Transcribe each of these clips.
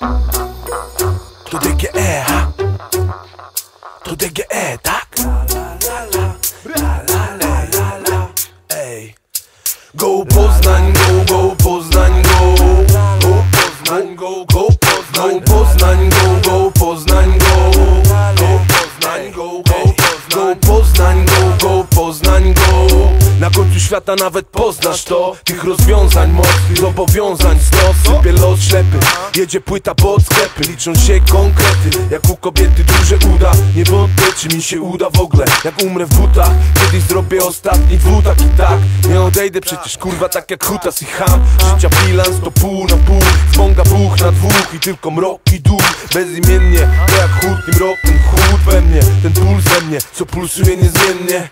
To DGE, ha? To DGE, tak? Ej. Go Poznań, go Poznań, go Poznań, go Poznań, Poznań, go Poznań, go Poznań, go Poznań, go Poznań, go. Na końcu świata nawet poznasz to. Tych rozwiązań mocnych, zobowiązań stos. Sypie los ślepy, jedzie płyta pod sklepy. Liczą się konkrety, jak u kobiety duże uda. Nie wątpię, czy mi się uda w ogóle. Jak umrę w butach, kiedyś zrobię ostatni dwutak. I tak, nie odejdę przecież kurwa tak jak hutas i ham. Życia bilans to pół na pół, zwąga buch na dwóch i tylko mrok i dół. Bezimiennie, to jak chód tym rokiem, chłód we mnie. Ten puls we mnie, co pulsuje niezmiennie.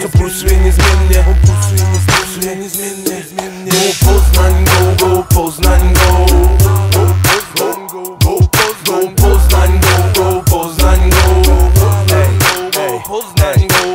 Co pulsuje niezmiennie. Pulsuje niezmiennie. Go Poznań, go Poznań, go Poznań, go Poznań, go Poznań, go.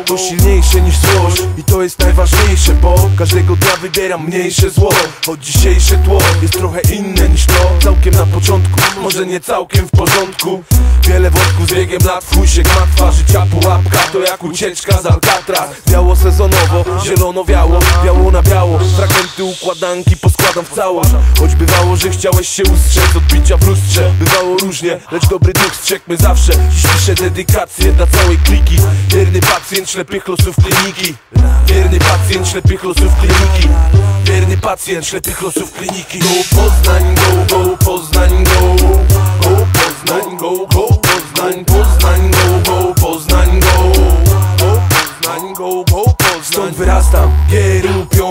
To silniejsze niż złość i to jest najważniejsze, bo każdego dnia wybieram mniejsze zło. Choć dzisiejsze tło jest trochę inne niż to. Całkiem na początku, może nie całkiem w porządku. Wiele wątków z biegiem lat, w chuj się gmatwa. Życia pułapka, to jak ucieczka z Alcatraz. Biało sezonowo, zielono wiało, biało na biało. Fragmenty układanki poskładam w całość. Choć bywało, że chciałeś się ustrzec od bicia w lustrze. Bywało różnie, lecz dobry duch strzegł mnie zawsze. Dziś piszę dedykację dla całej kliki. Wierny pacjent ślepych losów kliniki. Wierny pacjent ślepych losów kliniki. Wierny pacjent ślepych losów kliniki. Go Poznań, go Poznań, go Poznań, go Poznań, Poznań, go Poznań, go Poznań, go Poznań. Stąd wyrastam, giery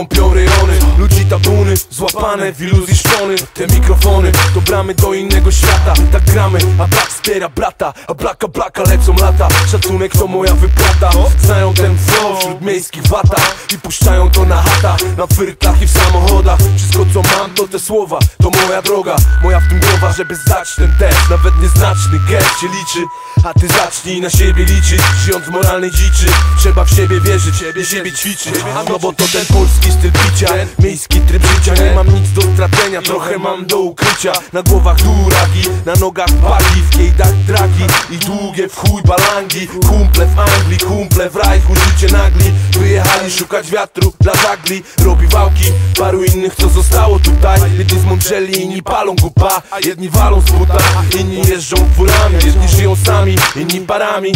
pią rejony. Ludzi tabuny, złapane w iluzji szczony. Te mikrofony to bramy do innego świata. Tak gramy, a brak wspiera brata. A blaka lecą lata. Szacunek to moja wypłata. Znają ten flow wśród miejskich watach i puszczają to na chatach, na fyrtlach i w samochodach. Wszystko co mam to te słowa, to moja droga. Moja w tym głowa, żeby zdać ten test. Nawet nieznaczny gest się liczy. A ty zacznij na siebie liczyć. Żyjąc w moralnej dziczy, trzeba w siebie wierzyć, siebie ćwiczyć. No bo to ten polski styl picia, miejski tryb życia. Nie mam nic do stracenia, trochę mam do ukrycia. Na głowach duragi, na nogach bagi, w kejdach dragi i długie w chuj balangi. Kumple w Anglii, kumple w Rajchu, życie nagli. Wyjechali szukać wiatru dla żagli. Robi wałki, paru innych co zostało tutaj. Jedni zmądrzeli, inni palą gupa. Jedni walą z buta, inni jeżdżą furami. Jedni żyją sami, inni parami.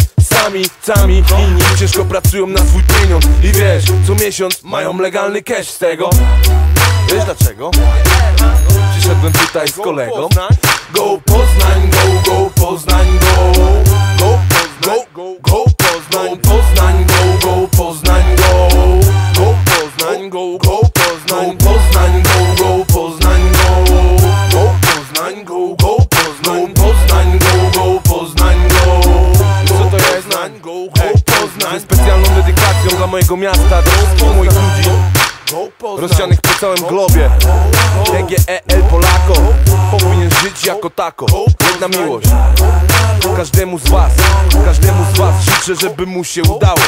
Sami, inni ciężko pracują na swój pieniądz. I wiesz, co miesiąc mają legalny cash z tego. Wiesz dlaczego? Przyszedłem tutaj z kolegą. Go Poznań, go Poznań, go Poznań, go Poznań, Poznań, go Poznań, go Poznań, go Poznań, Poznań, go Poznań, go Poznań, go Poznań, Poznań, go Poznań, co to jest? Poznań. Specjalną dedykacją dla mojego miasta, dla wszystkich moich ludzi rozsianych po całym globie. DGE Polako powinien żyć jako tako. Jedna miłość każdemu z was życzę, żeby mu się udało.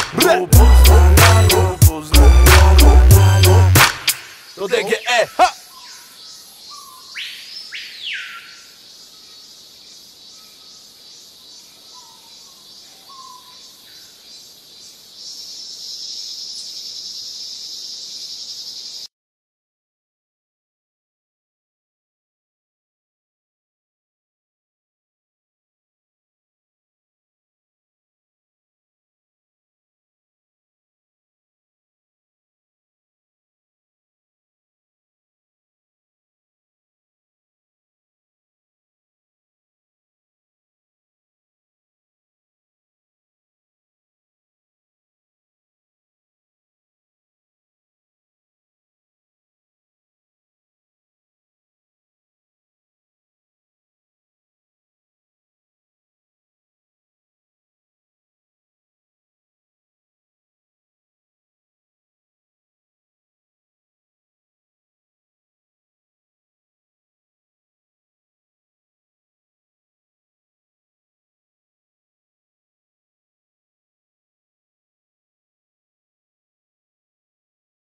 To DGE.